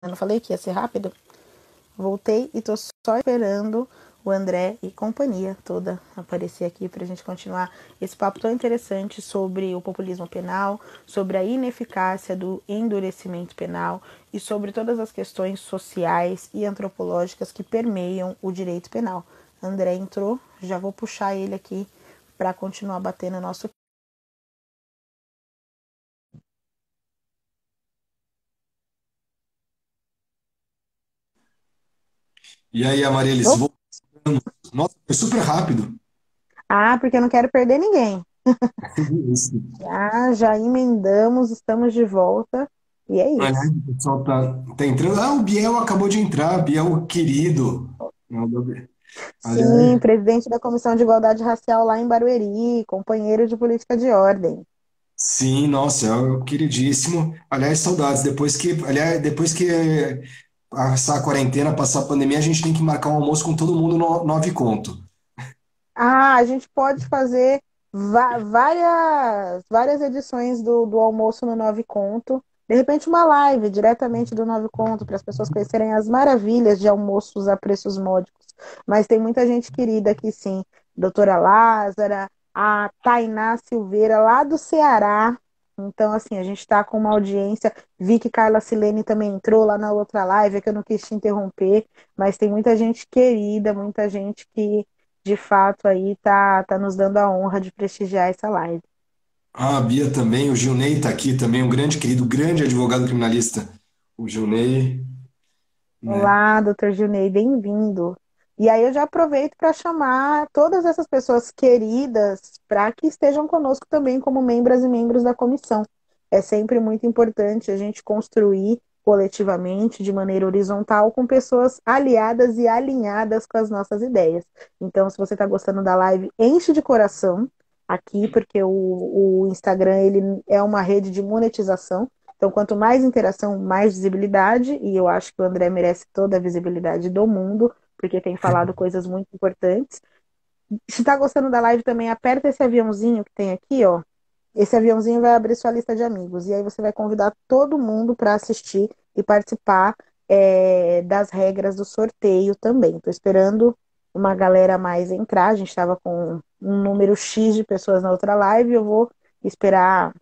Eu não falei que ia ser rápido? Voltei e tô só esperando o André e companhia toda aparecer aqui para a gente continuar esse papo tão interessante sobre o populismo penal, sobre a ineficácia do endurecimento penal e sobre todas as questões sociais e antropológicas que permeiam o direito penal. André entrou, já vou puxar ele aqui para continuar batendo o nosso. E aí, Amarilis, Oh! voltamos. Nossa, foi super rápido. Ah, porque eu não quero perder ninguém. Isso. Já emendamos, estamos de volta e é Aliás, isso. o pessoal tá entrando. Ah, o Biel acabou de entrar, Biel querido. Sim, Aliás, presidente da Comissão de Igualdade Racial lá em Barueri, companheiro de política de ordem. sim, nossa, é o queridíssimo. Aliás, saudades. Depois que passar a quarentena, passar a pandemia, a gente tem que marcar um almoço com todo mundo no Nove Conto. Ah, a gente pode fazer várias edições do almoço no Nove Conto. De repente, uma live diretamente do Nove Conto, para as pessoas conhecerem as maravilhas de almoços a preços módicos. Mas tem muita gente querida aqui, sim. Doutora Lázara, a Tainá Silveira, lá do Ceará. Então, assim, a gente está com uma audiência. Vi que Carla Silene também entrou lá na outra live, é que eu não quis te interromper, mas tem muita gente querida, muita gente que de fato aí tá nos dando a honra de prestigiar essa live. Ah, a Bia também, o Gilney está aqui também, um grande querido, grande advogado criminalista. O Gilney, né? Olá, doutor Gilney, bem-vindo. E aí eu já aproveito para chamar todas essas pessoas queridas para que estejam conosco também como membras e membros da comissão. É sempre muito importante a gente construir coletivamente, de maneira horizontal, com pessoas aliadas e alinhadas com as nossas ideias. Então, se você está gostando da live, enche de coração aqui, porque o Instagram ele é uma rede de monetização. Então, quanto mais interação, mais visibilidade, e eu acho que o André merece toda a visibilidade do mundo, porque tem falado coisas muito importantes. Se está gostando da live também, aperta esse aviãozinho que tem aqui, ó. Esse aviãozinho vai abrir sua lista de amigos, e aí você vai convidar todo mundo para assistir e participar das regras do sorteio também. Estou esperando uma galera a mais entrar, a gente estava com um número X de pessoas na outra live, eu vou esperar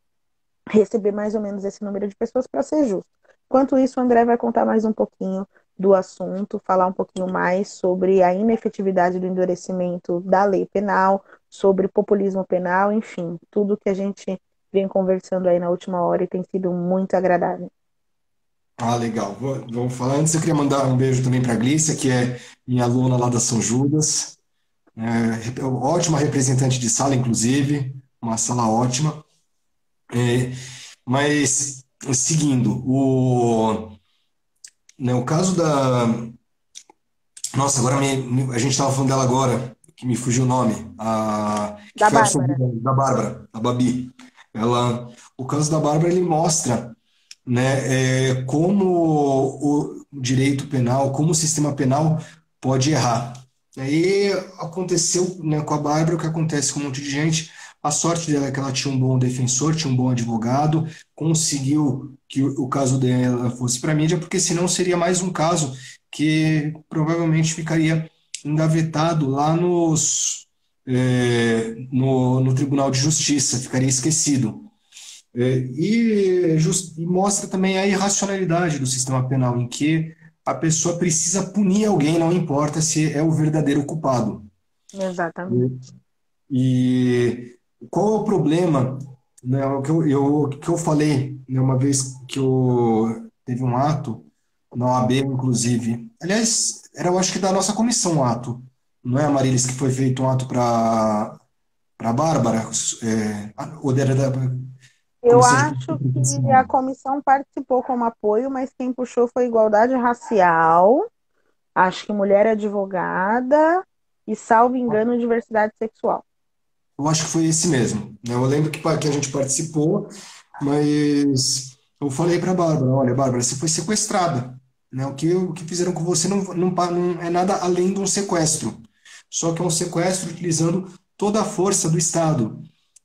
receber mais ou menos esse número de pessoas para ser justo. Enquanto isso, o André vai contar mais um pouquinho do assunto, falar um pouquinho mais sobre a inefetividade do endurecimento da lei penal, sobre populismo penal, enfim, tudo que a gente vem conversando aí na última hora e tem sido muito agradável. Ah, legal. Vamos falar. Antes, eu queria mandar um beijo também para a Glícia, que é minha aluna lá da São Judas. Ótima representante de sala, inclusive. Uma sala ótima. É, mas, seguindo, o caso da. Nossa, agora a gente estava falando dela agora, que me fugiu o nome. Que Da foi Bárbara. absolvida, da Bárbara, a Babi. O caso da Bárbara, ele mostra, né, como o direito penal, como o sistema penal pode errar. Aí aconteceu, né, com a Bárbara o que acontece com um monte de gente. A sorte dela é que ela tinha um bom defensor, tinha um bom advogado, conseguiu que o caso dela fosse para a mídia, porque senão seria mais um caso que provavelmente ficaria engavetado lá no Tribunal de Justiça, ficaria esquecido. E mostra também a irracionalidade do sistema penal, em que a pessoa precisa punir alguém, não importa se é o verdadeiro culpado. Exatamente. E qual é o problema? Né, o que eu falei, né, uma vez que eu teve um ato na OAB, inclusive. Aliás, era, eu acho que da nossa comissão um ato. Não é, Marilis, que foi feito um ato para a Bárbara? Ou era da Eu Comissão de acho que a comissão participou como apoio, mas quem puxou foi Igualdade Racial, acho que Mulher Advogada e, salvo engano, Diversidade Sexual. Eu acho que foi esse mesmo. Né? Eu lembro que a gente participou, mas eu falei para a Bárbara, olha, Bárbara, você foi sequestrada. Né? O que fizeram com você não é nada além de um sequestro. Só que é um sequestro utilizando toda a força do Estado,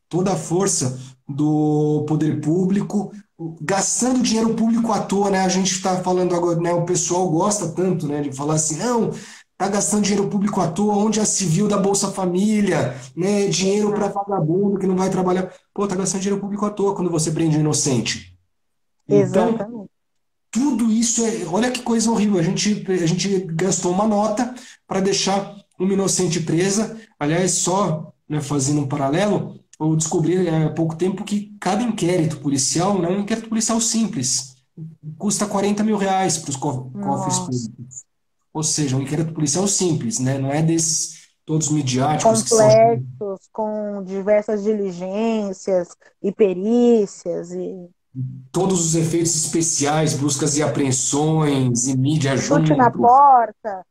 toda a força do poder público gastando dinheiro público à toa, né? A gente está falando agora, né? O pessoal gosta tanto, né, de falar assim, não, tá gastando dinheiro público à toa, onde já se viu da Bolsa Família, né? Dinheiro para vagabundo que não vai trabalhar. Pô, tá gastando dinheiro público à toa quando você prende um inocente. Então, Exatamente. tudo isso olha que coisa horrível. A gente gastou uma nota para deixar uma inocente presa. Aliás, só, né, fazendo um paralelo, eu descobri há pouco tempo que cada inquérito policial, não é um inquérito policial simples, custa R$ 40.000 para os cofres Nossa. públicos. Ou seja, um inquérito policial simples, né? Não é desses todos midiáticos que são Complexos, com diversas diligências e perícias e todos os efeitos especiais, buscas e apreensões, e mídia chute na junto. porta,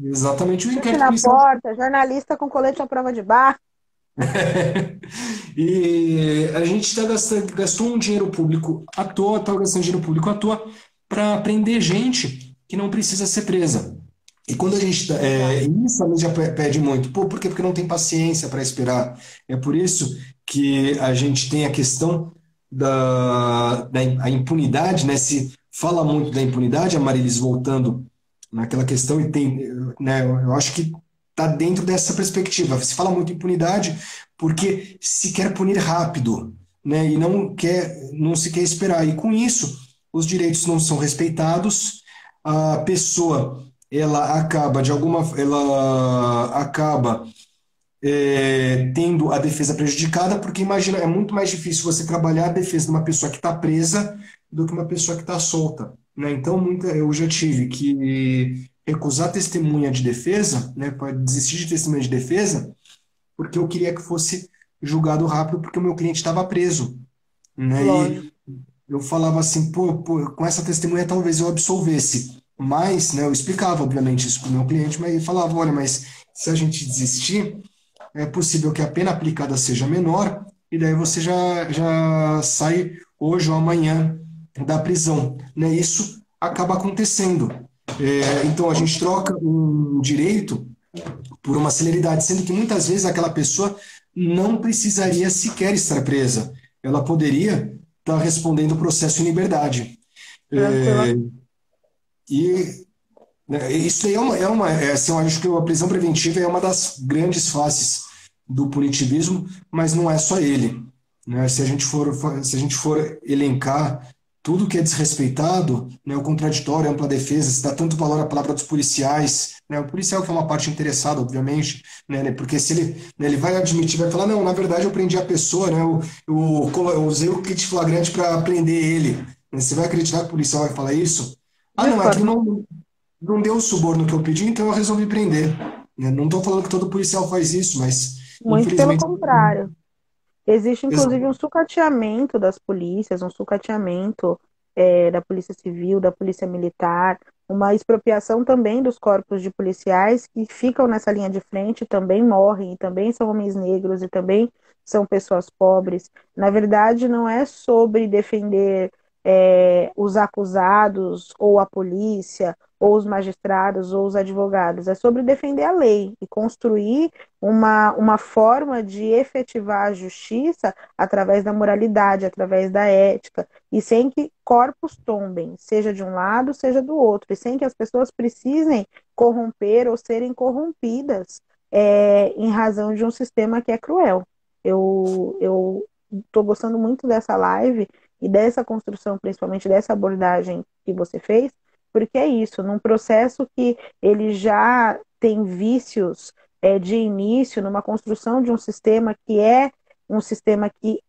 Exatamente o chute inquérito na policial. porta, jornalista com colete à prova de bala. E a gente gastou um dinheiro público à toa, está gastando dinheiro público à toa para prender gente que não precisa ser presa. E quando a gente. Exato. Isso a gente já pede muito. Pô, por quê? Porque não tem paciência para esperar. É por isso que a gente tem a questão da a impunidade, né? Se fala muito da impunidade, a Marilis voltando naquela questão, e tem, né? Eu acho que está dentro dessa perspectiva. Se fala muito em impunidade porque se quer punir rápido, né? E não se quer esperar. E com isso, os direitos não são respeitados, a pessoa ela acaba tendo a defesa prejudicada, porque imagina, é muito mais difícil você trabalhar a defesa de uma pessoa que está presa do que uma pessoa que está solta, né? Então, eu já tive que recusar testemunha de defesa, né, para desistir de testemunha de defesa, porque eu queria que fosse julgado rápido, porque o meu cliente estava preso, né? Lógico. E eu falava assim, pô, com essa testemunha talvez eu absolvesse. Mas, né, eu explicava, obviamente, isso para o meu cliente, mas ele falava, olha, mas se a gente desistir, é possível que a pena aplicada seja menor, e daí você já sai hoje ou amanhã da prisão, né? Isso acaba acontecendo. Então, a gente troca um direito por uma celeridade, sendo que muitas vezes aquela pessoa não precisaria sequer estar presa. Ela poderia estar respondendo o processo em liberdade. Tranquila. É, e isso aí assim, eu acho que a prisão preventiva é uma das grandes faces do punitivismo, mas não é só ele, né? Se a gente for elencar tudo que é desrespeitado, né, o contraditório, a ampla defesa, se dá tanto valor à palavra dos policiais, né, o policial que é uma parte interessada, obviamente, né, porque se ele, né, ele vai admitir, vai falar, não, na verdade eu prendi a pessoa, né, eu usei o kit flagrante para prender ele. Né? Você vai acreditar que o policial vai falar isso? Ah, De não, é que ele forma não deu o suborno que eu pedi, então eu resolvi prender. Né? Não estou falando que todo policial faz isso, mas muito pelo infelizmente. contrário. Existe, inclusive, Exato. um sucateamento das polícias, um sucateamento da Polícia Civil, da Polícia Militar, uma expropriação também dos corpos de policiais que ficam nessa linha de frente, também morrem, e também são homens negros, e também são pessoas pobres. Na verdade, não é sobre defender os acusados, ou a polícia, ou os magistrados, ou os advogados. É sobre defender a lei e construir uma forma de efetivar a justiça através da moralidade, através da ética, e sem que corpos tombem, seja de um lado, seja do outro, e sem que as pessoas precisem corromper ou serem corrompidas em razão de um sistema que é cruel. Eu estou gostando muito dessa live e dessa construção, principalmente dessa abordagem que você fez, porque é isso, num processo que ele já tem vícios de início, numa construção de um sistema que é um sistema que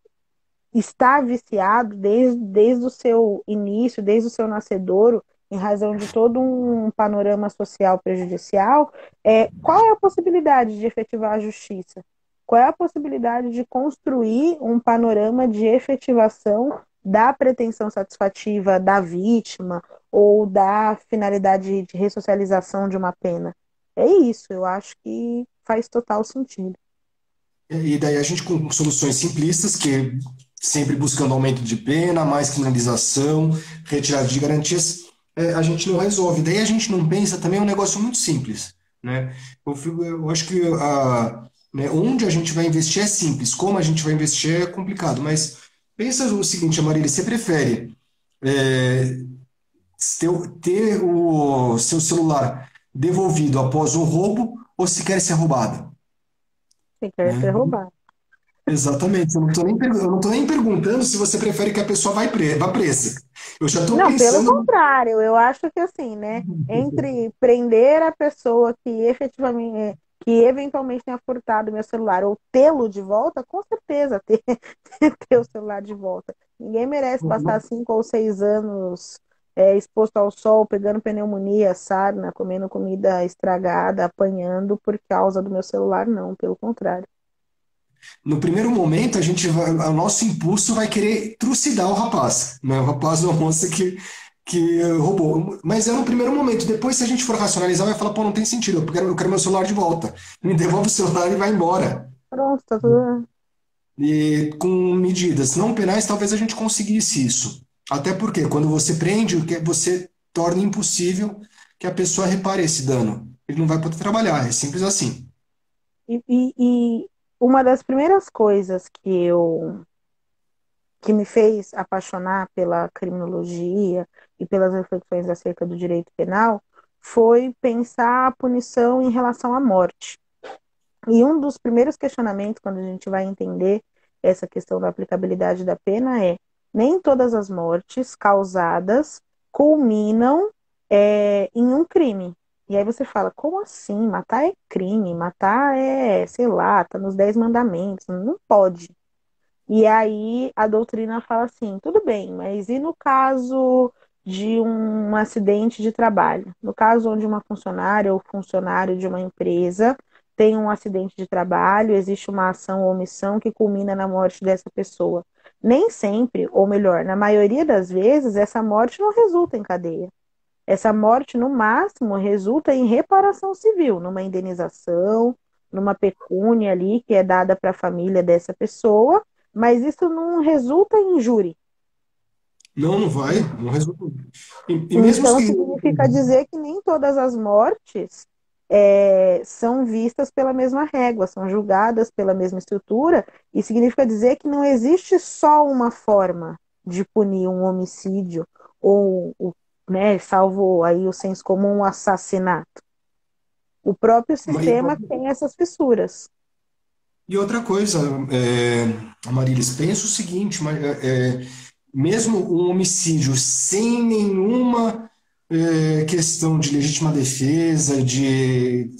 está viciado desde o seu início, desde o seu nascedouro, em razão de todo um panorama social prejudicial, qual é a possibilidade de efetivar a justiça? Qual é a possibilidade de construir um panorama de efetivação da pretensão satisfativa da vítima ou da finalidade de ressocialização de uma pena? É isso, eu acho que faz total sentido. E daí a gente com soluções simplistas, que sempre buscando aumento de pena, mais criminalização, retirada de garantias, a gente não resolve. Daí a gente não pensa também é um negócio muito simples, né? Eu acho que né, onde a gente vai investir é simples, como a gente vai investir é complicado, mas Pensa o seguinte, Marília, você prefere é, ter o seu celular devolvido após um roubo ou se quer ser roubada? Se quer ser Né? roubado. Exatamente. Eu não tô nem perguntando se você prefere que a pessoa vá presa. Eu já estou Não, pelo pensando. contrário, eu acho que assim, né? Entre prender a pessoa que efetivamente, que eventualmente tenha furtado meu celular ou tê-lo de volta, com certeza ter o celular de volta. Ninguém merece passar 5 ou 6 anos exposto ao sol, pegando pneumonia, sarna, comendo comida estragada, apanhando por causa do meu celular, não, pelo contrário. No primeiro momento, o nosso impulso vai querer trucidar o rapaz, né? O rapaz ou a moça que roubou. Mas é no primeiro momento. Depois, se a gente for racionalizar, vai falar, pô, não tem sentido, eu quero meu celular de volta. Me devolve o celular e vai embora. Pronto, tá tudo. E com medidas não penais, talvez a gente conseguisse isso. Até porque quando você prende, você torna impossível que a pessoa repare esse dano. Ele não vai poder trabalhar, é simples assim. E uma das primeiras coisas que me fez apaixonar pela criminologia e pelas reflexões acerca do direito penal foi pensar a punição em relação à morte. E um dos primeiros questionamentos, quando a gente vai entender essa questão da aplicabilidade da pena, é: nem todas as mortes causadas culminam em um crime. E aí você fala, como assim? Matar é crime, matar é, sei lá, tá nos 10 mandamentos, não pode. E aí a doutrina fala assim, tudo bem, mas e no caso de um acidente de trabalho? No caso onde uma funcionária ou funcionário de uma empresa tem um acidente de trabalho, existe uma ação ou omissão que culmina na morte dessa pessoa. Nem sempre, ou melhor, na maioria das vezes, essa morte não resulta em cadeia. Essa morte, no máximo, resulta em reparação civil, numa indenização, numa pecúnia ali que é dada para a família dessa pessoa, mas isso não resulta em júri. Não, não vai, não resulta. E mesmo os Então, que. significa dizer que nem todas as mortes são vistas pela mesma régua, são julgadas pela mesma estrutura, e significa dizer que não existe só uma forma de punir um homicídio, ou, né, salvo aí o senso comum, um assassinato. O próprio sistema tem essas fissuras. E outra coisa, Amarilis, pensa o seguinte, mesmo um homicídio sem nenhuma questão de legítima defesa, de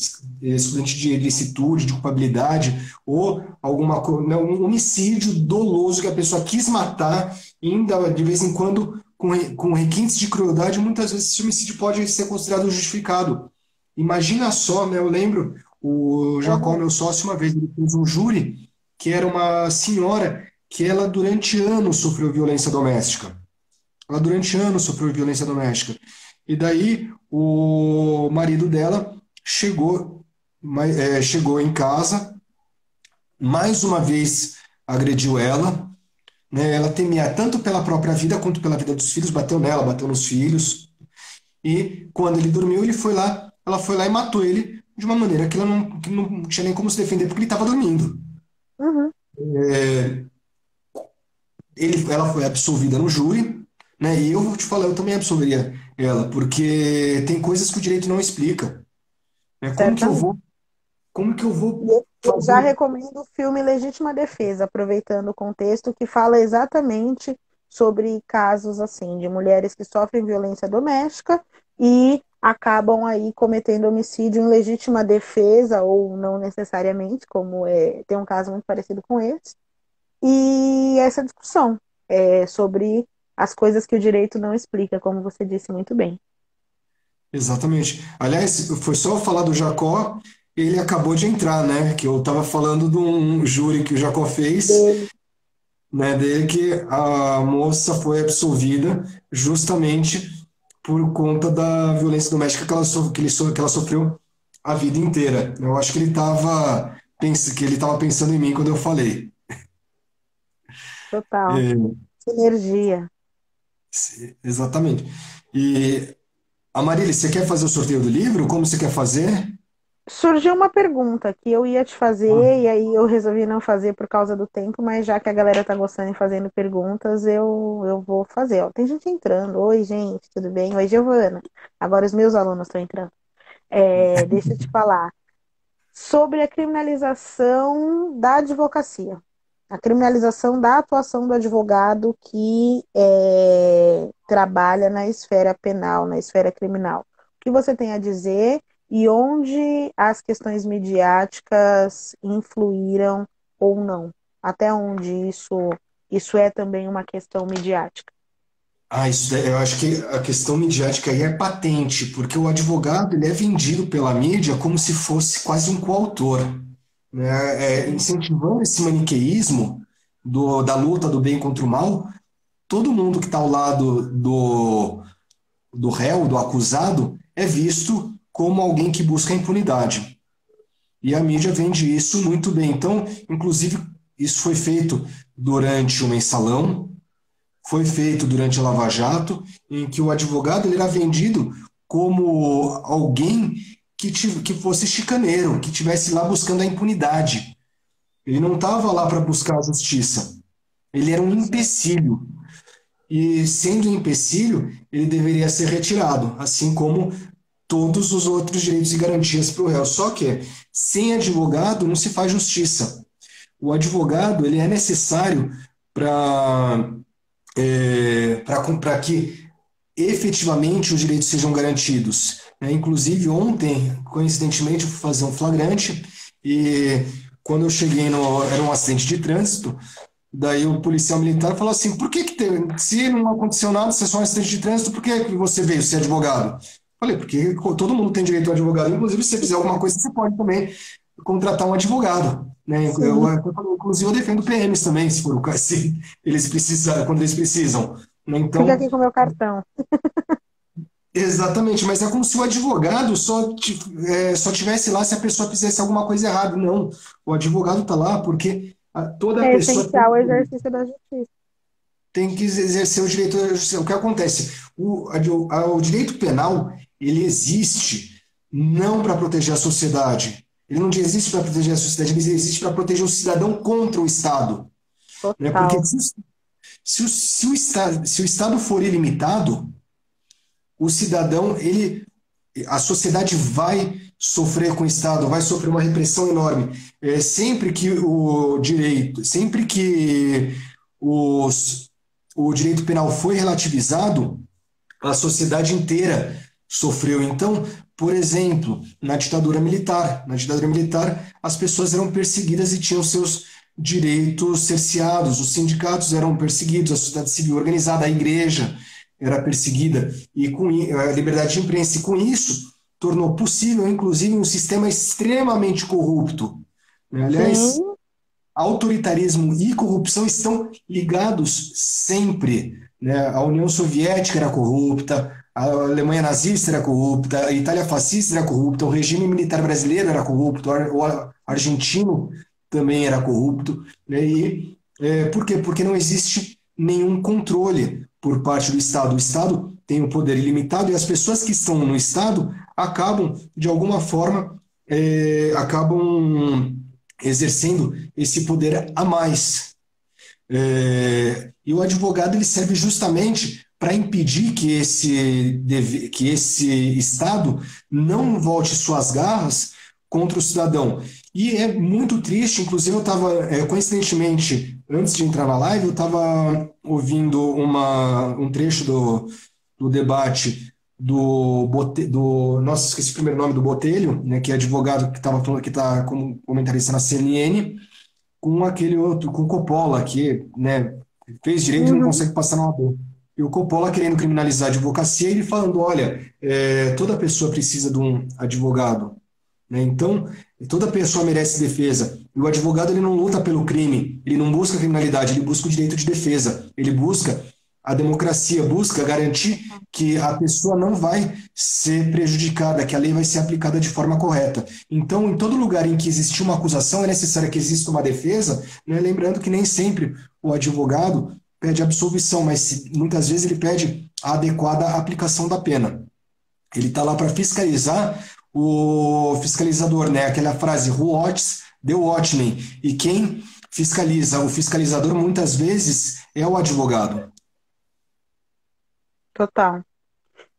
excludente de ilicitude, de culpabilidade, ou alguma coisa, um homicídio doloso que a pessoa quis matar, e ainda de vez em quando com requintes de crueldade, muitas vezes esse homicídio pode ser considerado justificado. Imagina só, né, eu lembro, o Jacó, Uhum, meu sócio, uma vez ele fez um júri que era uma senhora que ela durante anos sofreu violência doméstica. Ela durante anos sofreu violência doméstica. E daí o marido dela chegou em casa, mais uma vez agrediu ela, né? Ela temia tanto pela própria vida quanto pela vida dos filhos, bateu nela, bateu nos filhos. E quando ele dormiu, ela foi lá e matou ele de uma maneira que não tinha nem como se defender porque ele estava dormindo. uhum. Ela foi absolvida no júri, né? E eu vou te falar, eu também absolveria ela, porque tem coisas que o direito não explica, né? Certamente. Como que eu E vou eu já fazer? recomendo o filme Legítima Defesa, aproveitando o contexto, que fala exatamente sobre casos assim, de mulheres que sofrem violência doméstica e acabam aí cometendo homicídio em legítima defesa, ou não necessariamente, como tem um caso muito parecido com esse. E essa discussão sobre as coisas que o direito não explica, como você disse muito bem. Exatamente. Aliás, foi só falar do Jacó, ele acabou de entrar, né? Que eu estava falando de um júri que o Jacó fez, Dele. né? Dele que a moça foi absolvida justamente por conta da violência doméstica que ela sofreu a vida inteira. Eu acho que que ele estava pensando em mim quando eu falei. Total. É, Sinergia. exatamente. E Amarília, você quer fazer o sorteio do livro? Como você quer fazer? Surgiu uma pergunta que eu ia te fazer, e aí eu resolvi não fazer por causa do tempo, mas já que a galera tá gostando e fazendo perguntas, eu vou fazer. Ó, tem gente entrando. Oi, gente, tudo bem? Oi, Giovana. Agora os meus alunos estão entrando. Deixa eu te falar sobre a criminalização da advocacia, a criminalização da atuação do advogado que trabalha na esfera penal, na esfera criminal. O que você tem a dizer e onde as questões midiáticas influíram ou não? Até onde isso é também uma questão midiática? Eu acho que a questão midiática aí é patente, porque o advogado ele é vendido pela mídia como se fosse quase um coautor, né? Incentivando esse maniqueísmo da luta do bem contra o mal. Todo mundo que está ao lado do réu, do acusado, é visto como alguém que busca a impunidade. E a mídia vende isso muito bem. Então, inclusive, isso foi feito durante o Mensalão, foi feito durante a Lava Jato, em que o advogado ele era vendido como alguém que fosse chicaneiro, que estivesse lá buscando a impunidade. Ele não estava lá para buscar a justiça. Ele era um empecilho. E, sendo um empecilho, ele deveria ser retirado, assim como todos os outros direitos e garantias para o réu. Só que, sem advogado, não se faz justiça. O advogado ele é necessário para para que efetivamente os direitos sejam garantidos, né? Inclusive, ontem, coincidentemente, eu fui fazer um flagrante e quando eu cheguei no. Era um acidente de trânsito, daí o policial militar falou assim: por que, se não aconteceu nada, se é só um acidente de trânsito, por que você veio ser advogado? Falei, porque todo mundo tem direito ao advogado, inclusive se você fizer alguma coisa, você pode também contratar um advogado. Né? Sim, Inclusive, eu defendo PMs também, se for o caso, se eles precisam, quando eles precisam. Né? fica Então, aqui com o meu cartão. exatamente, mas é como se o advogado só tivesse lá se a pessoa fizesse alguma coisa errada. Não, o advogado está lá porque toda É pessoa essencial o exercício da justiça. tem que exercer o direito à justiça. O que acontece? O direito penal, ele existe não para proteger a sociedade. Ele não existe para proteger a sociedade, ele existe para proteger o cidadão contra o Estado. Né? Porque Total. se o Estado for ilimitado, o cidadão, a sociedade vai sofrer com o Estado, vai sofrer uma repressão enorme. Sempre que o direito, sempre que os, o direito penal foi relativizado, a sociedade inteira sofreu. Então, por exemplo, na ditadura militar, as pessoas eram perseguidas e tinham seus direitos cerceados, os sindicatos eram perseguidos, a sociedade civil organizada, a igreja era perseguida, e com a liberdade de imprensa, e com isso tornou possível, inclusive, um sistema extremamente corrupto. Né? Aliás, Sim, autoritarismo e corrupção estão ligados sempre. Né? A União Soviética era corrupta, a Alemanha nazista era corrupta, a Itália fascista era corrupta, o regime militar brasileiro era corrupto, o argentino também era corrupto. Né? Por quê? Porque não existe nenhum controle por parte do Estado. O Estado tem o poder ilimitado e as pessoas que estão no Estado acabam, de alguma forma, acabam exercendo esse poder a mais. E o advogado ele serve justamente para impedir que esse Estado não volte suas garras contra o cidadão. E é muito triste, inclusive eu estava, coincidentemente, antes de entrar na live, eu estava ouvindo um trecho do debate nossa, esqueci o primeiro nome do Botelho, né, que é advogado que estava falando que está como comentarista na CNN, com aquele outro, com o Coppola, que, né, fez direito e não uhum, consegue passar na OAB. E o Coppola querendo criminalizar a advocacia, ele falando, olha, toda pessoa precisa de um advogado, né? Então, toda pessoa merece defesa. E o advogado ele não luta pelo crime, ele não busca a criminalidade, ele busca o direito de defesa, ele busca a democracia, busca garantir que a pessoa não vai ser prejudicada, que a lei vai ser aplicada de forma correta. Então, em todo lugar em que existe uma acusação, é necessário que exista uma defesa, né? Lembrando que nem sempre o advogado pede absolvição, mas muitas vezes ele pede a adequada aplicação da pena. Ele está lá para fiscalizar o fiscalizador, né? Aquela frase, who audits the watchman. E quem fiscaliza, o fiscalizador muitas vezes é o advogado. Total.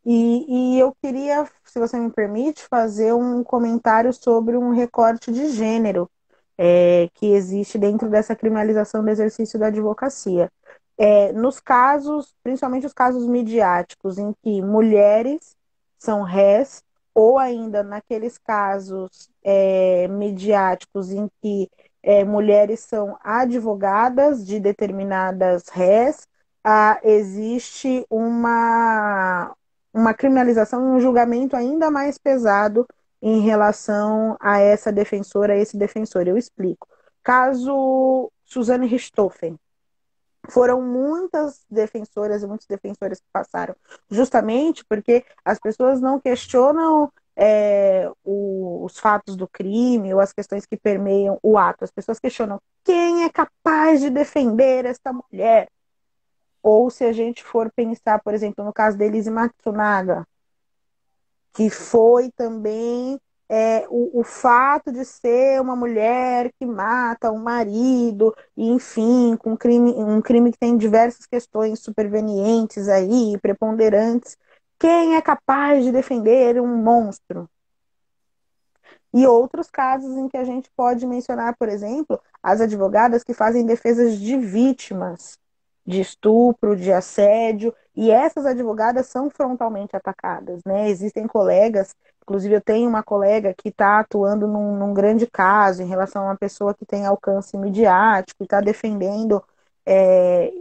E eu queria, se você me permite, fazer um comentário sobre um recorte de gênero que existe dentro dessa criminalização do exercício da advocacia. Nos casos, principalmente os casos midiáticos, em que mulheres são réis, ou ainda naqueles casos midiáticos em que mulheres são advogadas de determinadas réis, existe uma criminalização e um julgamento ainda mais pesado em relação a essa defensora, a esse defensor. Eu explico. Caso Suzane Richthofen. Foram muitas defensoras e muitos defensores que passaram, justamente porque as pessoas não questionam os fatos do crime ou as questões que permeiam o ato. As pessoas questionam quem é capaz de defender esta mulher. Ou se a gente for pensar, por exemplo, no caso da Elise Matsunaga, que foi também o fato de ser uma mulher que mata um marido, e, enfim, com um crime que tem diversas questões supervenientes aí, preponderantes. Quem é capaz de defender um monstro? E outros casos em que a gente pode mencionar, por exemplo, as advogadas que fazem defesas de vítimas de estupro, de assédio, e essas advogadas são frontalmente atacadas, né? Existem colegas, inclusive eu tenho uma colega que está atuando num grande caso em relação a uma pessoa que tem alcance midiático e está defendendo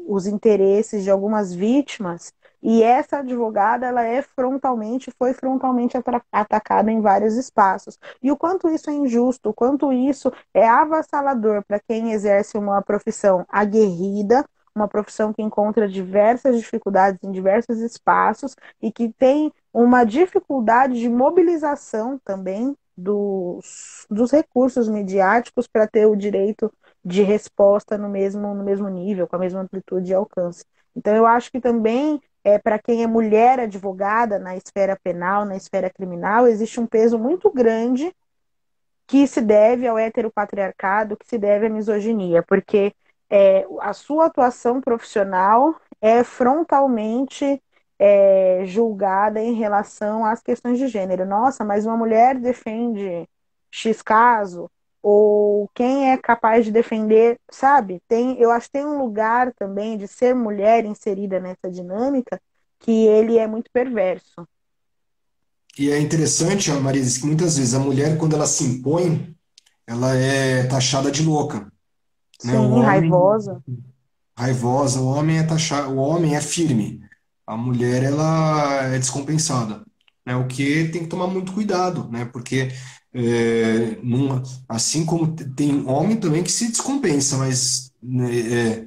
os interesses de algumas vítimas, e essa advogada ela foi frontalmente atacada em vários espaços. E o quanto isso é injusto, o quanto isso é avassalador para quem exerce uma profissão aguerrida, uma profissão que encontra diversas dificuldades em diversos espaços e que tem uma dificuldade de mobilização também dos recursos midiáticos para ter o direito de resposta no mesmo nível, com a mesma amplitude e alcance. Então, eu acho que também, para quem é mulher advogada na esfera penal, na esfera criminal, existe um peso muito grande que se deve ao heteropatriarcado, que se deve à misoginia, porque a sua atuação profissional é frontalmente julgada em relação às questões de gênero. Nossa, mas uma mulher defende X caso, ou quem é capaz de defender, sabe? Eu acho que tem um lugar também de ser mulher inserida nessa dinâmica que ele é muito perverso. E é interessante, Marisa, que muitas vezes a mulher, quando ela se impõe, ela é taxada de louca, né? O Sim, homem raivosa. raivosa, o homem é taxado, o homem é firme, a mulher ela é descompensada, né? O que tem que tomar muito cuidado, né? Porque assim como tem homem também que se descompensa, mas né,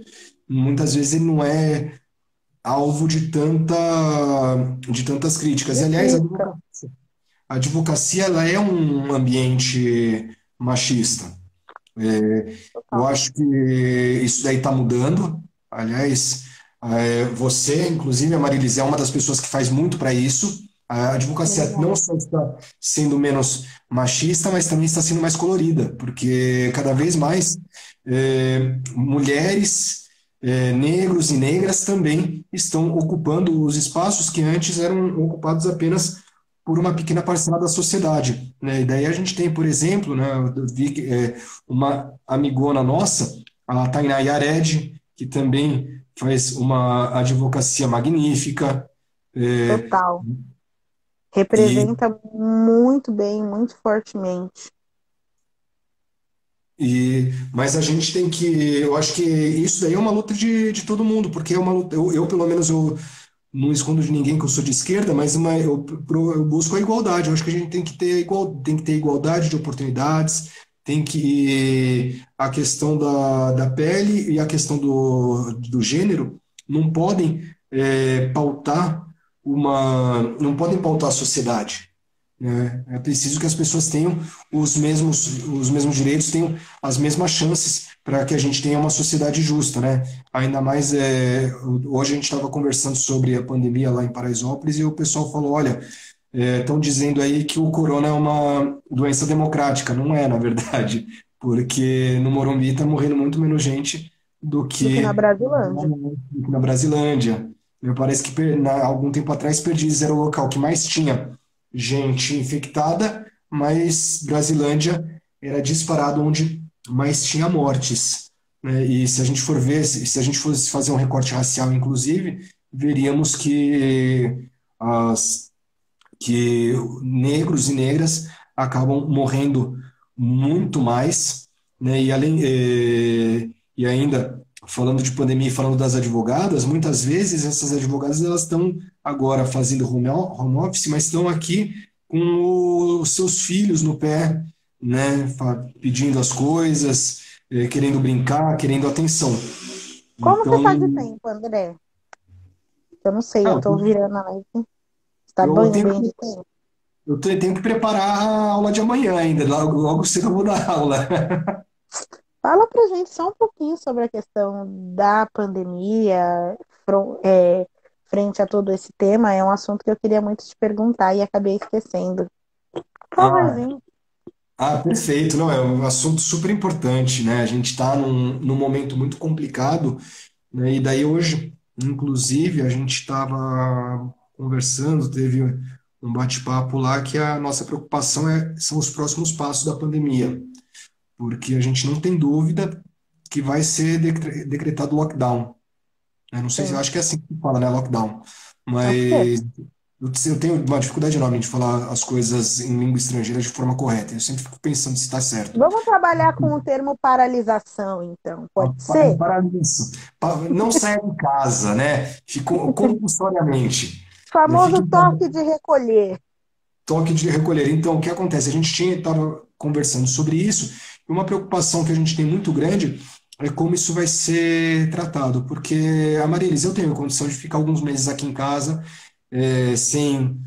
muitas vezes ele não é alvo de tantas críticas. E, De aliás, crítica. a advocacia ela é um ambiente machista. Eu Total. acho que isso daí está mudando. Aliás, você, inclusive, a Marilise, é uma das pessoas que faz muito para isso. A advocacia não Obrigada. só está sendo menos machista, mas também está sendo mais colorida, porque cada vez mais mulheres, negros e negras também estão ocupando os espaços que antes eram ocupados apenas por uma pequena parcela da sociedade, né? E daí a gente tem, por exemplo, né, eu vi que, uma amigona nossa, a Tainá Yared, que também faz uma advocacia magnífica, é, Total. e, Representa muito bem, muito fortemente. mas a gente tem que, eu acho que isso daí é uma luta de todo mundo, porque é uma luta, pelo menos eu não escondo de ninguém que eu sou de esquerda, mas eu busco a igualdade. Eu acho que a gente tem que ter igualdade de oportunidades, tem que a questão da pele e a questão do gênero não podem não podem pautar a sociedade, né? É preciso que as pessoas tenham os mesmos direitos, tenham as mesmas chances para que a gente tenha uma sociedade justa, né? Ainda mais, hoje a gente estava conversando sobre a pandemia lá em Paraisópolis e o pessoal falou, olha, Estão dizendo aí que o corona é uma doença democrática. Não é, na verdade, porque no Morumbi está morrendo muito menos gente do do que na que Brasilândia. na Brasilândia. Me parece que algum tempo atrás Perdizes era o local que mais tinha gente infectada, mas Brasilândia era disparado onde mais tinha mortes, né? E se a gente for ver, se a gente fosse fazer um recorte racial, inclusive, veríamos as, que negros e negras acabam morrendo muito mais, né? E ainda falando de pandemia e falando das advogadas, muitas vezes essas advogadas elas estão agora fazendo home office, mas estão aqui com os seus filhos no pé, né? Pedindo as coisas, querendo brincar, querendo atenção. Como você está Então, de tempo, André? Eu não sei, eu ah, estou virando a live. Está eu bem, tenho bem de tempo. tenho que preparar a aula de amanhã ainda. Logo cedo eu vou dar aula. Fala pra gente só um pouquinho sobre a questão da pandemia, frente a todo esse tema. É um assunto que eu queria muito te perguntar e acabei esquecendo. Por Ah, favorzinho. perfeito. Não, é um assunto super importante, né? A gente está num momento muito complicado, né? E daí hoje, inclusive, a gente estava conversando, teve um bate-papo lá que a nossa preocupação são os próximos passos da pandemia, porque a gente não tem dúvida que vai ser decretado lockdown. Eu não sei se eu Sim, acho que é assim que fala, né? Lockdown. acho que é. Mas eu tenho uma dificuldade enorme de falar as coisas em língua estrangeira de forma correta. Eu sempre fico pensando se está certo. Vamos trabalhar com o termo paralisação, então. Pode ser? Para isso. Não saia de casa, né? Ficou compulsoriamente. Né? Fique Famoso em casa, toque de recolher. toque de recolher. Então, o que acontece? A gente estava conversando sobre isso, e uma preocupação que a gente tem muito grande é como isso vai ser tratado. Porque, Amarilis, eu tenho condição de ficar alguns meses aqui em casa, sem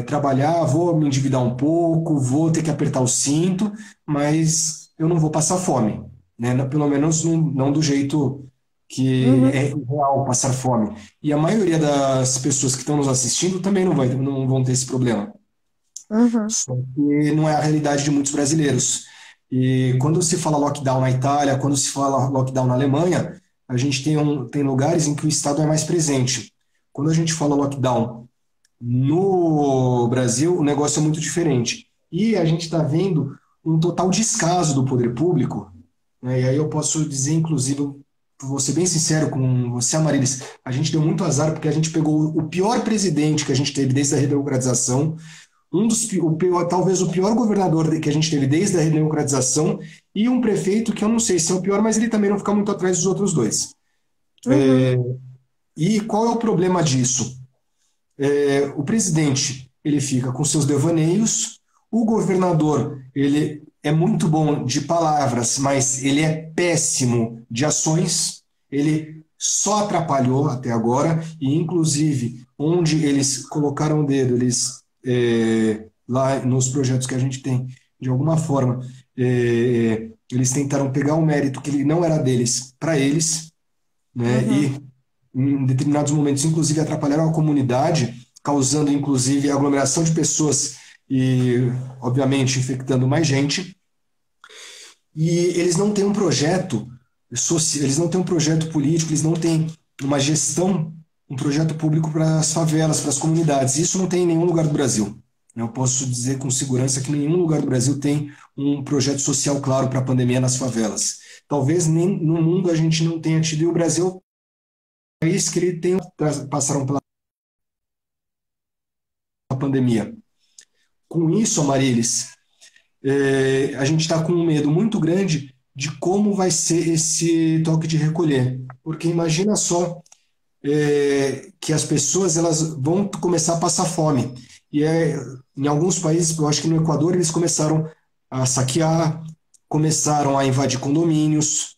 trabalhar, vou me endividar um pouco, vou ter que apertar o cinto, mas eu não vou passar fome, né? Pelo menos não do jeito que Uhum, é real passar fome. E a maioria das pessoas que estão nos assistindo também não vão ter esse problema. uhum, Só que não é a realidade de muitos brasileiros. E quando se fala lockdown na Itália, quando se fala lockdown na Alemanha, a gente tem lugares em que o Estado é mais presente. Quando a gente fala lockdown no Brasil, o negócio é muito diferente. E a gente está vendo um total descaso do poder público, né? E aí eu posso dizer, inclusive, vou ser bem sincero com você, Amarilis, a gente deu muito azar porque a gente pegou o pior presidente que a gente teve desde a redemocratização, talvez o pior governador que a gente teve desde a redemocratização, e um prefeito que eu não sei se é o pior, mas ele também não fica muito atrás dos outros dois. uhum, E qual é o problema disso? O presidente ele fica com seus devaneios, o governador ele é muito bom de palavras, mas ele é péssimo de ações, ele só atrapalhou até agora, e inclusive onde eles colocaram o dedo, lá nos projetos que a gente tem, de alguma forma, eles tentaram pegar um mérito que não era deles para eles, né? uhum, E em determinados momentos, inclusive, atrapalharam a comunidade, causando, inclusive, aglomeração de pessoas e, obviamente, infectando mais gente. E eles não têm um projeto social, eles não têm um projeto político, eles não têm uma gestão, um projeto público para as favelas, para as comunidades. Isso não tem em nenhum lugar do Brasil. Eu posso dizer com segurança que nenhum lugar do Brasil tem um projeto social claro para a pandemia nas favelas. Talvez nem no mundo a gente não tenha tido, e o Brasil país que ele tem passaram pela pandemia. Com isso, Amarilis, a gente está com um medo muito grande de como vai ser esse toque de recolher, porque imagina só que as pessoas elas vão começar a passar fome e em alguns países, eu acho que no Equador eles começaram a saquear, começaram a invadir condomínios.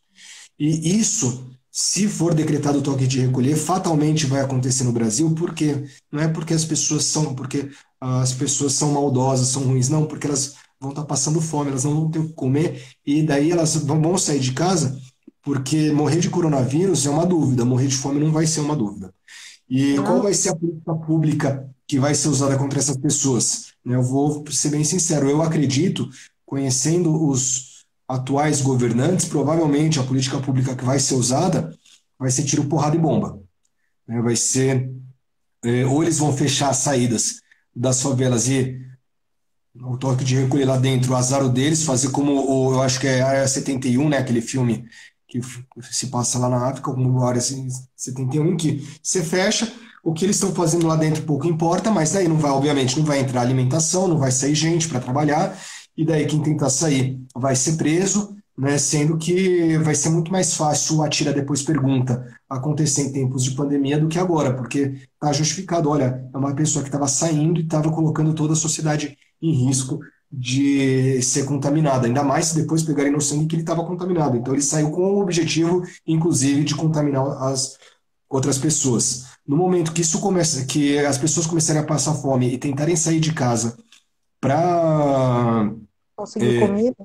E isso, se for decretado o toque de recolher, fatalmente vai acontecer no Brasil, porque não é porque as pessoas são maldosas, são ruins, não, porque elas vão estar passando fome, elas não vão ter o que comer, e daí elas vão sair de casa, porque morrer de coronavírus é uma dúvida, morrer de fome não vai ser uma dúvida. E qual Não, vai ser a política pública que vai ser usada contra essas pessoas? Né, eu vou ser bem sincero, eu acredito, conhecendo os atuais governantes, provavelmente a política pública que vai ser usada vai ser tiro, porrada e bomba. Né? Vai ser, ou eles vão fechar as saídas das favelas e o toque de recolher lá dentro, o azar o deles, fazer como eu acho que é Área 71, né, aquele filme que se passa lá na África, como Área 71, que você fecha, o que eles estão fazendo lá dentro pouco importa, mas daí não vai, obviamente, não vai entrar alimentação, não vai sair gente para trabalhar, e daí quem tentar sair vai ser preso, né, sendo que vai ser muito mais fácil o atira depois pergunta acontecer em tempos de pandemia do que agora, porque está justificado, olha, é uma pessoa que estava saindo e estava colocando toda a sociedade em risco de ser contaminado, ainda mais se depois pegarem no sangue que ele estava contaminado. Então ele saiu com o objetivo, inclusive, de contaminar as outras pessoas. No momento que isso começa, que as pessoas começarem a passar fome e tentarem sair de casa para conseguir comida?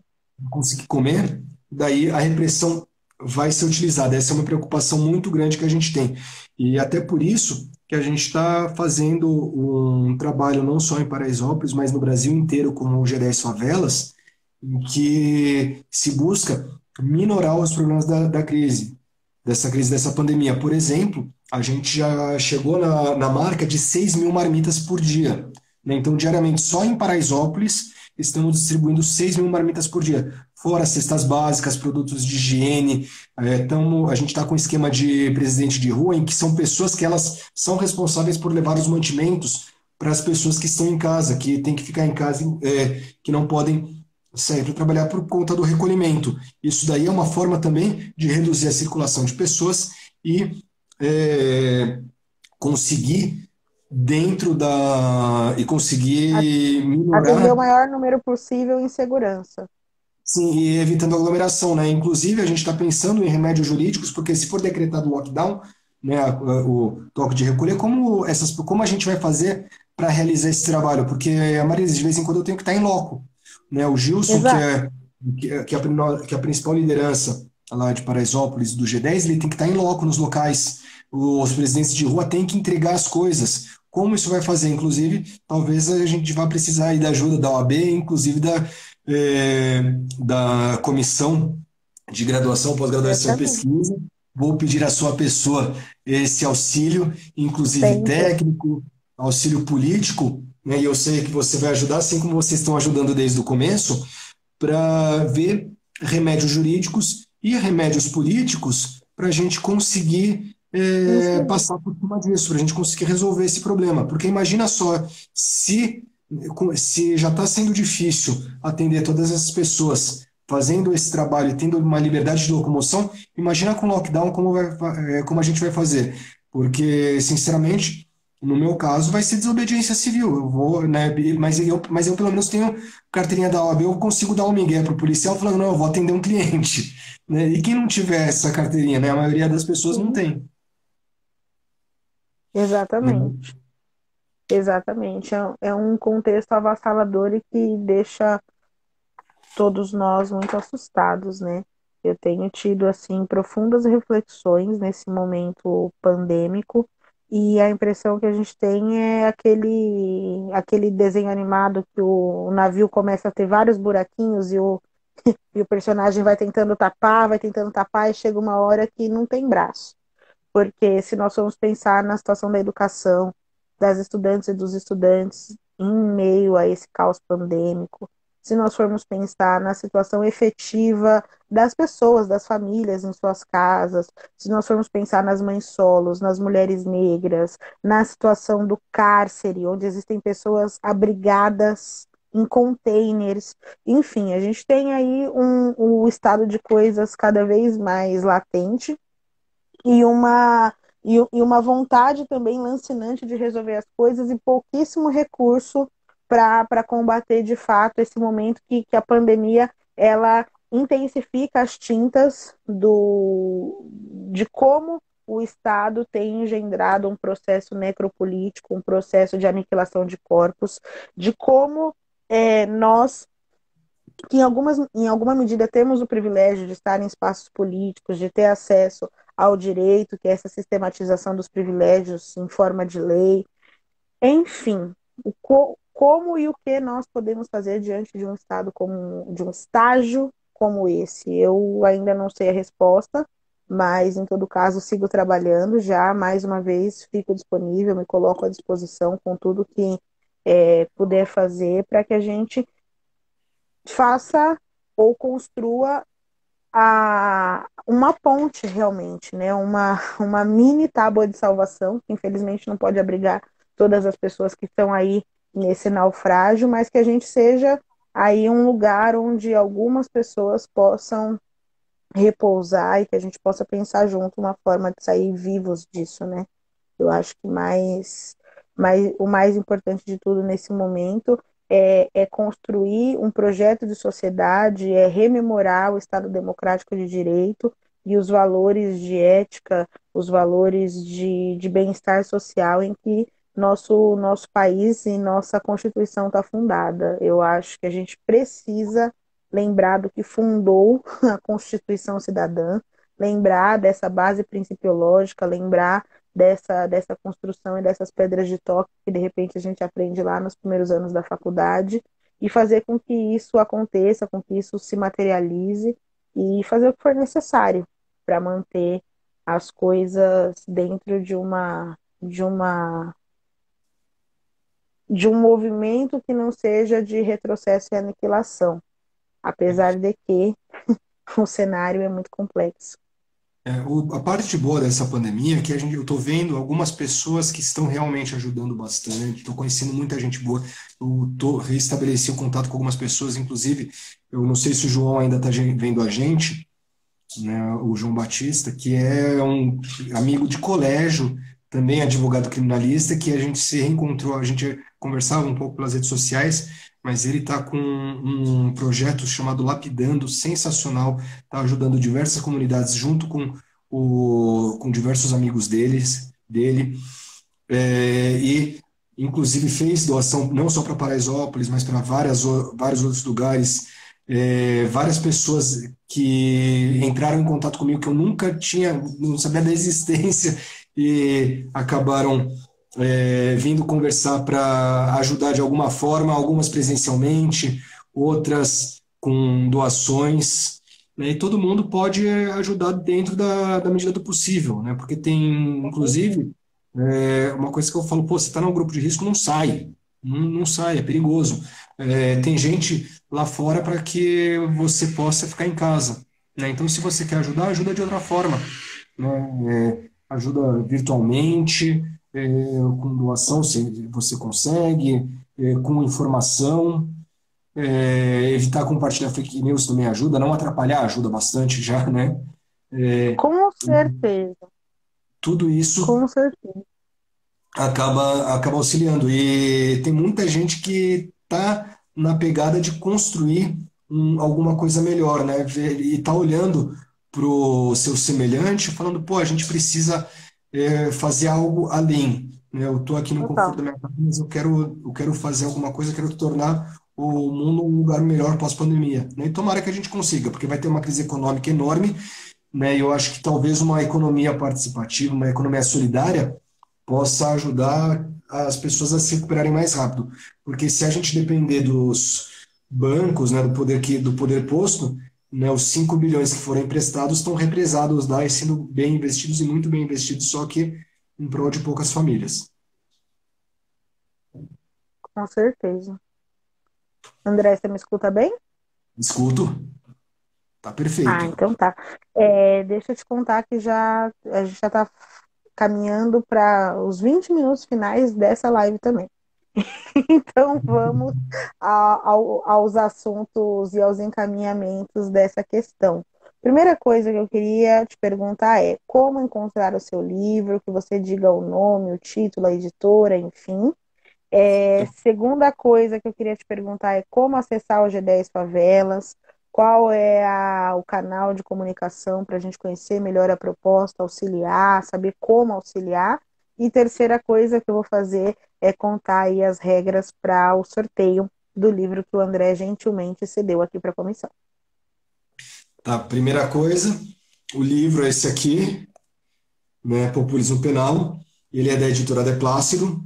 conseguir comer, daí a repressão vai ser utilizada. Essa é uma preocupação muito grande que a gente tem. E até por isso que a gente está fazendo um trabalho não só em Paraisópolis, mas no Brasil inteiro, como o G10 Favelas, em que se busca minorar os problemas da crise, dessa pandemia. Por exemplo, a gente já chegou na marca de 6 mil marmitas por dia. Né? Então, diariamente, só em Paraisópolis, estamos distribuindo 6 mil marmitas por dia. Fora cestas básicas, produtos de higiene. A gente está com um esquema de presidente de rua, em que são pessoas que elas são responsáveis por levar os mantimentos para as pessoas que estão em casa, que têm que ficar em casa, que não podem sair para trabalhar por conta do recolhimento. Isso daí é uma forma também de reduzir a circulação de pessoas e é, conseguir A- Atender o minorar, maior número possível em segurança. sim, e evitando aglomeração, né? Inclusive, a gente está pensando em remédios jurídicos, porque se for decretado o lockdown, né, o toque de recolher, como a gente vai fazer para realizar esse trabalho? Porque a maioria de vez em quando eu tenho que estar em loco, né? O Gilson, Exato. que é a principal liderança lá de Paraisópolis do G10, ele tem que estar em loco nos locais. Os presidentes de rua têm que entregar as coisas. Como isso vai fazer? Inclusive, talvez a gente vá precisar aí da ajuda da OAB, inclusive eh, da comissão de graduação, pós-graduação e Certamente. pesquisa. Vou pedir à sua pessoa esse auxílio, inclusive Sempre. técnico, auxílio político, né? E eu sei que você vai ajudar, assim como vocês estão ajudando desde o começo, para ver remédios jurídicos e remédios políticos para a gente conseguir Isso aí. passar por cima disso, para a gente conseguir resolver esse problema. Porque imagina só, se, se já está sendo difícil atender todas essas pessoas fazendo esse trabalho e tendo uma liberdade de locomoção, imagina com lockdown como a gente vai fazer. Porque, sinceramente, no meu caso, vai ser desobediência civil. Eu vou, né, mas eu pelo menos tenho carteirinha da OAB, eu consigo dar um migué pro policial falando, não, eu vou atender um cliente. Né? E quem não tiver essa carteirinha, né? A maioria das pessoas não Sim, tem. Né? exatamente. Exatamente. É um contexto avassalador e que deixa todos nós muito assustados, né? Eu tenho tido, assim, profundas reflexões nesse momento pandêmico e a impressão que a gente tem é aquele desenho animado que o navio começa a ter vários buraquinhos e o personagem vai tentando tapar e chega uma hora que não tem braço. Porque se nós formos pensar na situação da educação, das estudantes e dos estudantes em meio a esse caos pandêmico, se nós formos pensar na situação efetiva das pessoas, das famílias em suas casas, se nós formos pensar nas mães solos, nas mulheres negras, na situação do cárcere, onde existem pessoas abrigadas em containers, enfim, a gente tem aí um estado de coisas cada vez mais latente e uma vontade também lancinante de resolver as coisas e pouquíssimo recurso para combater de fato esse momento que a pandemia ela intensifica as tintas de como o Estado tem engendrado um processo necropolítico, um processo de aniquilação de corpos, de como nós que em alguma medida temos o privilégio de estar em espaços políticos, de ter acesso ao direito, que é essa sistematização dos privilégios em forma de lei. Enfim, como e o que nós podemos fazer diante de um estado como de um estágio como esse? Eu ainda não sei a resposta, mas em todo caso sigo trabalhando já. Mais uma vez fico disponível, me coloco à disposição com tudo que puder fazer para que a gente faça ou construa uma ponte realmente, né? Uma mini tábua de salvação, que infelizmente não pode abrigar todas as pessoas que estão aí nesse naufrágio, mas que a gente seja aí um lugar onde algumas pessoas possam repousar e que a gente possa pensar junto uma forma de sair vivos disso, né? Eu acho que o mais importante de tudo nesse momento é construir um projeto de sociedade, é rememorar o Estado Democrático de Direito e os valores de ética, os valores de bem-estar social em que nosso país e nossa Constituição está fundada. Eu acho que a gente precisa lembrar do que fundou a Constituição Cidadã, lembrar dessa base principiológica, lembrar dessa construção e dessas pedras de toque que de repente a gente aprende lá nos primeiros anos da faculdade e fazer com que isso aconteça, com que isso se materialize e fazer o que for necessário para manter as coisas dentro de um movimento que não seja de retrocesso e aniquilação, apesar de que o cenário é muito complexo. A parte boa dessa pandemia é que eu estou vendo algumas pessoas que estão realmente ajudando bastante, estou conhecendo muita gente boa, reestabeleci o contato com algumas pessoas, inclusive, eu não sei se o João ainda está vendo a gente, né, o João Batista, que é um amigo de colégio, também advogado criminalista, que a gente se reencontrou, a gente conversava um pouco pelas redes sociais, mas ele está com um projeto chamado Lapidando, sensacional, está ajudando diversas comunidades junto com diversos amigos dele, e inclusive fez doação não só para Paraisópolis, mas para vários outros lugares. Várias pessoas que entraram em contato comigo que eu nunca tinha, não sabia da existência e acabaram vindo conversar para ajudar de alguma forma, algumas presencialmente, outras com doações, né? E todo mundo pode ajudar dentro da medida do possível, né? Porque tem, inclusive, uma coisa que eu falo, pô, você está num grupo de risco, não sai. Não sai, é perigoso. Tem gente lá fora para que você possa ficar em casa, né? Então, se você quer ajudar, ajuda de outra forma, né? Ajuda virtualmente, com doação, se você consegue, com informação, evitar compartilhar fake news também ajuda, não atrapalhar ajuda bastante já, né? É, Com certeza, tudo isso com certeza. acaba auxiliando. E tem muita gente que está na pegada de construir alguma coisa melhor, né? E está olhando para o seu semelhante, falando, pô, a gente precisa fazer algo além, né? Eu estou aqui no conforto Total. da minha casa, mas eu quero fazer alguma coisa, eu quero tornar o mundo um lugar melhor pós-pandemia, né? E tomara que a gente consiga, porque vai ter uma crise econômica enorme, né? E eu acho que talvez uma economia participativa, uma economia solidária, possa ajudar as pessoas a se recuperarem mais rápido. Porque se a gente depender dos bancos, né, do poder posto, né, os 5 bilhões que foram emprestados estão represados lá e sendo bem investidos e muito bem investidos, só que em prol de poucas famílias. Com certeza. André, você me escuta bem? Escuto, tá Ah, perfeito. então tá. Deixa eu te contar que a gente já está caminhando para os 20 minutos finais dessa live também. Então vamos aos assuntos e aos encaminhamentos dessa questão. Primeira coisa que eu queria te perguntar é como encontrar o seu livro, que você diga o nome, o título, a editora, enfim. Segunda coisa que eu queria te perguntar é como acessar o G10 Favelas, qual é o canal de comunicação para a gente conhecer melhor a proposta, auxiliar, saber como auxiliar. E terceira coisa que eu vou fazer é contar aí as regras para o sorteio do livro que o André gentilmente cedeu aqui para a comissão. Tá, primeira coisa, o livro é esse aqui, né, Populismo Penal. Ele é da editora De Plácido,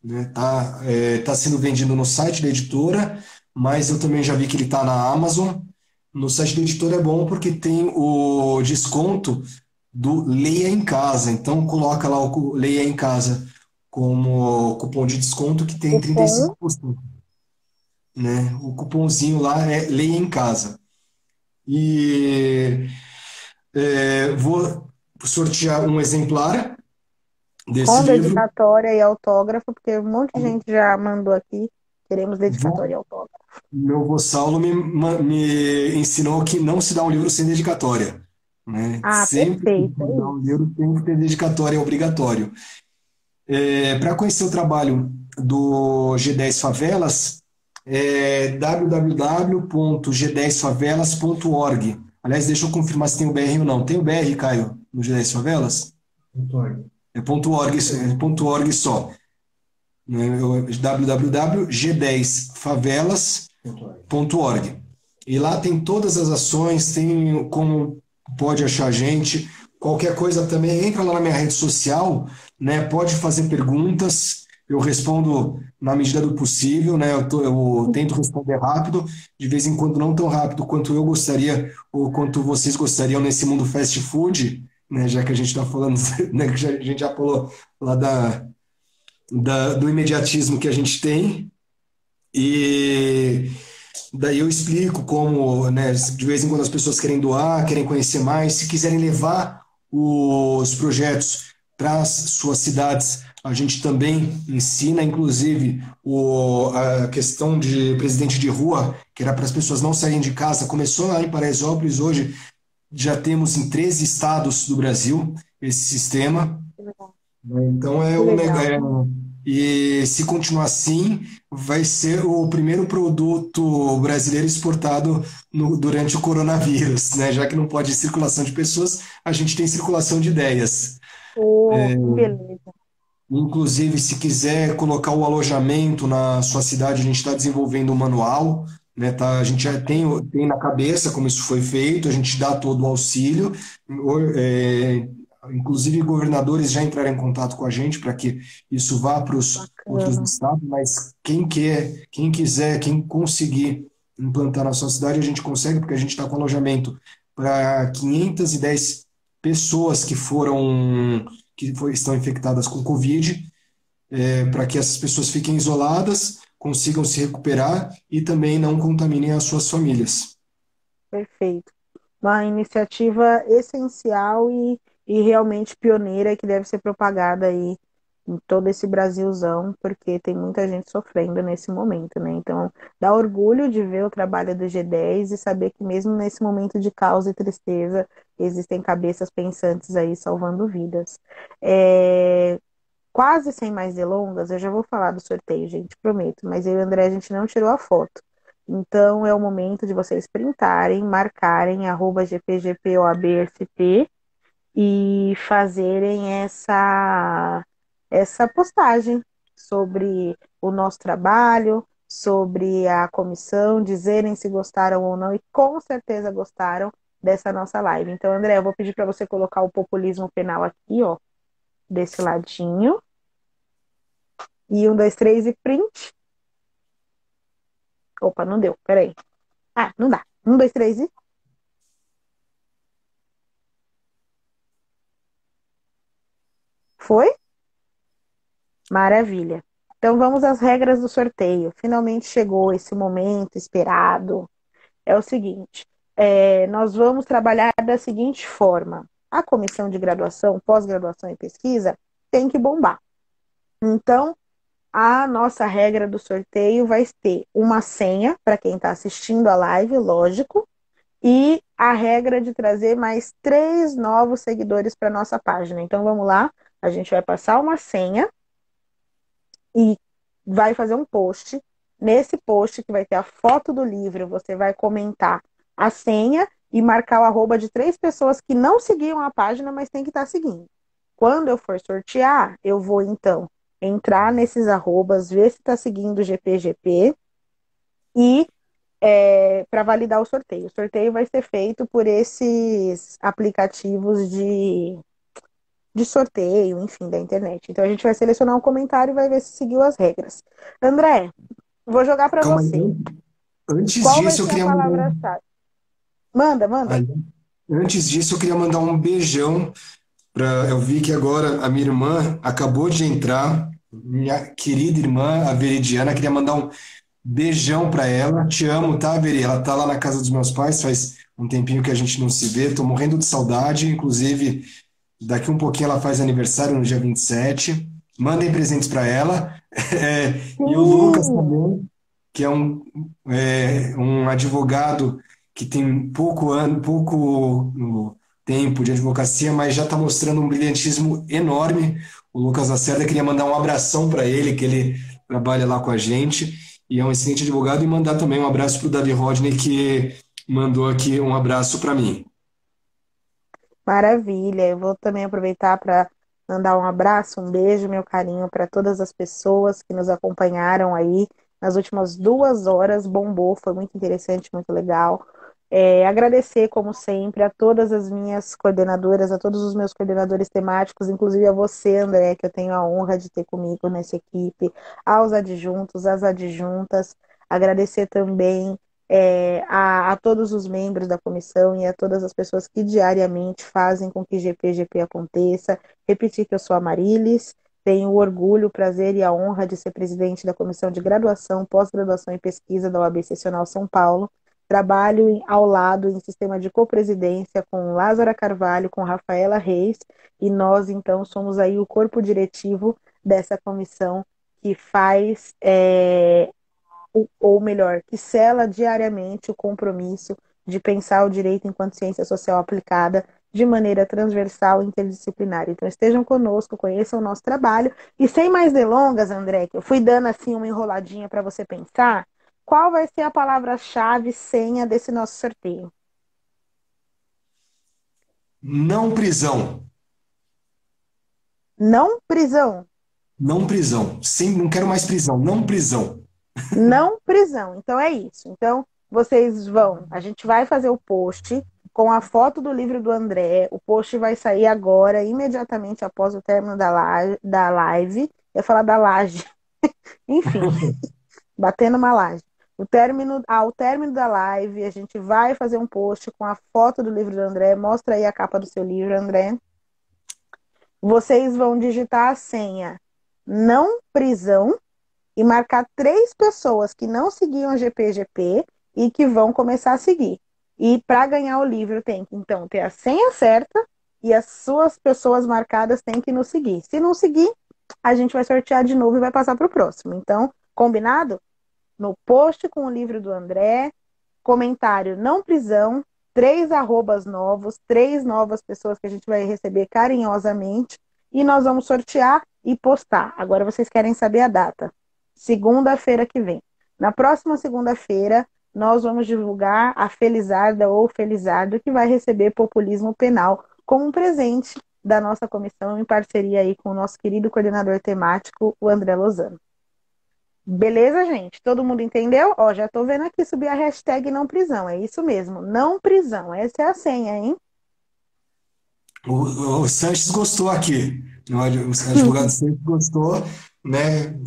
né? Tá sendo vendido no site da editora, mas eu também já vi que ele está na Amazon. No site da editora é bom porque tem o desconto do Leia em Casa. Então coloca lá o Leia em Casa como cupom de desconto que tem Cupom 35%, né? O cupomzinho lá é Leia em Casa. E vou sortear um exemplar desse com livro. dedicatória e autógrafo, porque um monte de gente já mandou aqui. Queremos dedicatória e Vou autógrafo. Meu Vossaulo me ensinou que não se dá um livro sem dedicatória, né? Ah, Sempre que perfeito, se é dá um isso. livro tem que ter dedicatória, é obrigatório. Para conhecer o trabalho do G10 Favelas, é www.g10favelas.org. Aliás, deixa eu confirmar se tem o BR ou não. Tem o BR, Caio, no G10 Favelas? É .org, é .org só, né? www.g10favelas.org. E lá tem todas as ações, tem como pode achar a gente. Qualquer coisa também, entra lá na minha rede social, né? Pode fazer perguntas, eu respondo na medida do possível, né? Eu tento responder rápido, de vez em quando não tão rápido quanto eu gostaria ou quanto vocês gostariam nesse mundo fast food, né? Já que a gente está falando, né? Que a gente já falou lá do imediatismo que a gente tem. E daí eu explico como, né, de vez em quando as pessoas querem doar, querem conhecer mais, se quiserem levar os projetos para as suas cidades, a gente também ensina, inclusive, a questão de presidente de rua, que era para as pessoas não saírem de casa, começou lá em Paraisópolis, hoje já temos em 13 estados do Brasil esse sistema. Que legal. Então Que legal. e se continuar assim, vai ser o primeiro produto brasileiro exportado durante o coronavírus, né? Já que não pode circulação de pessoas, a gente tem circulação de ideias. Oh, que beleza. Inclusive, se quiser colocar o alojamento na sua cidade, a gente está desenvolvendo um manual, né? Tá? A gente já tem na cabeça como isso foi feito, a gente dá todo o auxílio. É, Inclusive, governadores já entraram em contato com a gente para que isso vá para os outros Bacana. estados, mas quem quer, quem quiser, quem conseguir implantar na sua cidade, a gente consegue, porque a gente está com alojamento para 510 pessoas estão infectadas com Covid, para que essas pessoas fiquem isoladas, consigam se recuperar e também não contaminem as suas famílias. Perfeito. Uma iniciativa essencial e realmente pioneira que deve ser propagada aí em todo esse Brasilzão, porque tem muita gente sofrendo nesse momento, né? Então, dá orgulho de ver o trabalho do G10 e saber que mesmo nesse momento de caos e tristeza, existem cabeças pensantes aí salvando vidas. Quase sem mais delongas, eu já vou falar do sorteio, gente, prometo, mas eu e o André a gente não tirou a foto. Então é o momento de vocês printarem, marcarem @gpgpoabsp e fazerem essa postagem sobre o nosso trabalho, sobre a comissão, dizerem se gostaram ou não, e com certeza gostaram dessa nossa live. Então, André, eu vou pedir para você colocar o populismo penal aqui, ó, desse ladinho. E um, dois, três e print. Opa, não deu, peraí. Ah, não dá. Um, dois, três e. Foi? Maravilha. Então vamos às regras do sorteio. Finalmente chegou esse momento esperado. É o seguinte: nós vamos trabalhar da seguinte forma: a comissão de graduação, pós-graduação e pesquisa tem que bombar. Então, a nossa regra do sorteio vai ter uma senha para quem está assistindo a live, lógico, e a regra de trazer mais 3 novos seguidores para nossa página. Então vamos lá, a gente vai passar uma senha e vai fazer um post. Nesse post que vai ter a foto do livro, você vai comentar a senha e marcar o arroba de 3 pessoas que não seguiam a página, mas tem que estar seguindo. Quando eu for sortear, eu vou então entrar nesses arrobas, ver se está seguindo o GPGP e para validar o sorteio. O sorteio vai ser feito por esses aplicativos de sorteio, enfim, da internet. Então a gente vai selecionar um comentário e vai ver se seguiu as regras. André, vou jogar para Calma aí. você. Antes Qual vai disso, eu ser a queria mandar palavra-chave? Manda, manda. antes disso, eu queria mandar um beijão para. Eu vi que agora a minha irmã acabou de entrar, minha querida irmã, a Veridiana, queria mandar um beijão para ela. Te amo, tá, Veri? Ela tá lá na casa dos meus pais, faz um tempinho que a gente não se vê, tô morrendo de saudade. Inclusive, daqui um pouquinho ela faz aniversário no dia 27. Mandem presentes para ela. É, e o Lucas Sim! também, que é um advogado que tem pouco tempo de advocacia, mas já está mostrando um brilhantismo enorme. O Lucas Lacerda, queria mandar um abração para ele, que ele trabalha lá com a gente e é um excelente advogado, e mandar também um abraço para o Davi Rodney, que mandou aqui um abraço para mim. Maravilha. Eu vou também aproveitar para mandar um abraço, um beijo, meu carinho para todas as pessoas que nos acompanharam aí nas últimas 2 horas. Bombou, foi muito interessante, muito legal. Agradecer, como sempre, a todas as minhas coordenadoras, a todos os meus coordenadores temáticos, inclusive a você, André, que eu tenho a honra de ter comigo nessa equipe, aos adjuntos, às adjuntas. Agradecer também a todos os membros da comissão e a todas as pessoas que diariamente fazem com que GPGP aconteça. Repetir que eu sou a Marilis, tenho o orgulho, o prazer e a honra de ser presidente da Comissão de Graduação, Pós-Graduação e Pesquisa da OAB Seccional São Paulo. Trabalho ao lado em sistema de copresidência com Lázara Carvalho, com Rafaela Reis, e nós, então, somos aí o corpo diretivo dessa comissão que faz ou melhor, que sela diariamente o compromisso de pensar o direito enquanto ciência social aplicada de maneira transversal e interdisciplinar. Então estejam conosco, conheçam o nosso trabalho e sem mais delongas, André, que eu fui dando assim uma enroladinha para você pensar, qual vai ser a palavra-chave senha desse nosso sorteio? Não prisão. Não prisão. Não prisão. Sim, não quero mais prisão. Não prisão. Não prisão. Então é isso. Então vocês vão, a gente vai fazer o post com a foto do livro do André. O post vai sair agora, imediatamente após o término da live. Eu ia falar da laje. Enfim, batendo uma laje. Ao término da live, a gente vai fazer um post com a foto do livro do André. Mostra aí a capa do seu livro, André. Vocês vão digitar a senha não prisão e marcar 3 pessoas que não seguiam a GPGP e que vão começar a seguir. E para ganhar o livro tem que, então, ter a senha certa e as suas pessoas marcadas têm que nos seguir. Se não seguir, a gente vai sortear de novo e vai passar para o próximo. Então, combinado? No post com o livro do André, comentário não prisão, 3 arrobas novos, 3 novas pessoas que a gente vai receber carinhosamente e nós vamos sortear e postar. Agora vocês querem saber a data. Segunda-feira que vem. Na próxima segunda-feira, nós vamos divulgar a Felizarda ou Felizardo, que vai receber populismo penal como um presente da nossa comissão, em parceria aí com o nosso querido coordenador temático, o André Lozano. Beleza, gente? Todo mundo entendeu? Ó, já tô vendo aqui subir a hashtag não prisão. É isso mesmo, não prisão. Essa é a senha, hein? O Sanches gostou aqui. Olha, o advogado Sanches gostou, né?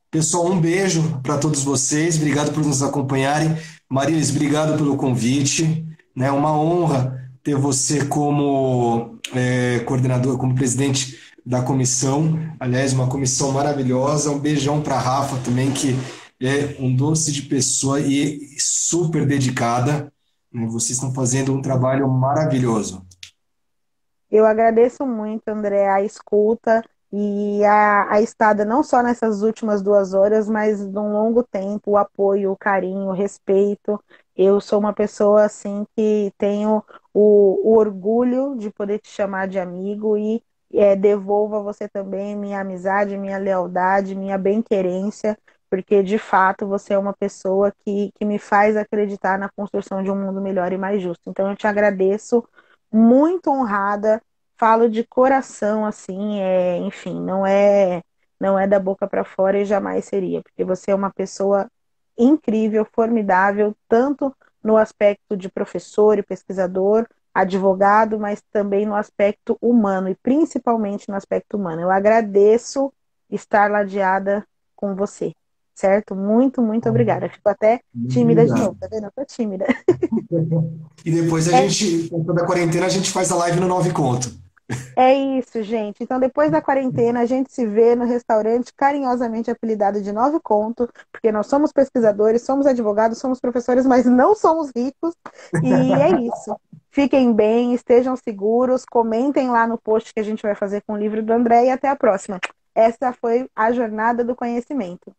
Pessoal, um beijo para todos vocês. Obrigado por nos acompanharem. Marilis, obrigado pelo convite. Né? Uma honra ter você como coordenador, como presidente da comissão. Aliás, uma comissão maravilhosa. Um beijão para a Rafa também, que é um doce de pessoa e super dedicada. Né? Vocês estão fazendo um trabalho maravilhoso. Eu agradeço muito, André, a escuta e a estada não só nessas últimas 2 horas, mas num longo tempo, o apoio, o carinho, o respeito. Eu sou uma pessoa assim que tenho o orgulho de poder te chamar de amigo e devolvo a você também minha amizade, minha lealdade, minha bem-querência, porque de fato você é uma pessoa que me faz acreditar na construção de um mundo melhor e mais justo. Então eu te agradeço, muito honrada, falo de coração, assim, enfim, não é da boca para fora e jamais seria, porque você é uma pessoa incrível, formidável, tanto no aspecto de professor e pesquisador, advogado, mas também no aspecto humano, e principalmente no aspecto humano. Eu agradeço estar ladeada com você, certo? Muito, muito obrigada. Fico até Muito tímida de novo, obrigado. tá vendo? Eu tô tímida. E depois a É gente, com toda a quarentena, a gente faz a live no Nove Conto. É isso, gente. Então, depois da quarentena, a gente se vê no restaurante carinhosamente apelidado de Nove Conto, porque nós somos pesquisadores, somos advogados, somos professores, mas não somos ricos. E é isso. Fiquem bem, estejam seguros, comentem lá no post que a gente vai fazer com o livro do André e até a próxima. Essa foi a Jornada do Conhecimento.